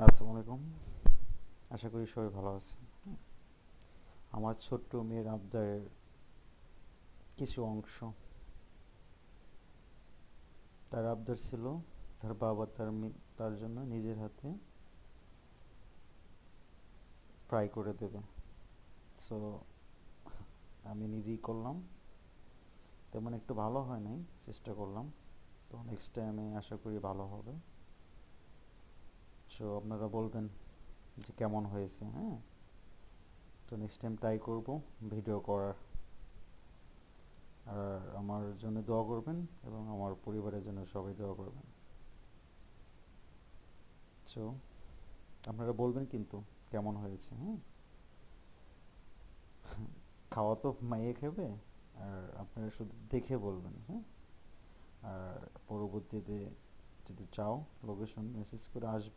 আসসালামু আলাইকুম। আশা করি সবাই ভালো আছেন। আমার ছোট্ট মেয়ের আবদারের কিছু অংশ। তার আবদার ছিল তার বাবা তার জন্য নিজের হাতে ফ্রাই করে দেবে। সো আমি নিজেই করলাম। তেমন একটু ভালো হয় নাই, চেষ্টা করলাম। তো নেক্সট টাইমে আশা করি ভালো হবে। সো আপনারা বলবেন যে কেমন হয়েছে, হ্যাঁ? তো নেক্সট টাইম ট্রাই করব ভিডিও করার। আর আমার জন্য দোয়া করবেন এবং আমার পরিবারের জন্য সবাই দোয়া করবেন। সো আপনারা বলবেন কিন্তু কেমন হয়েছে, হ্যাঁ? খাওয়া তো মাইয়ে খাবে, আর আপনারা শুধু দেখে বলবেন, হ্যাঁ? আর পরবর্তীতে যদি চাও লোকেশন মেসেজ করে আসবে।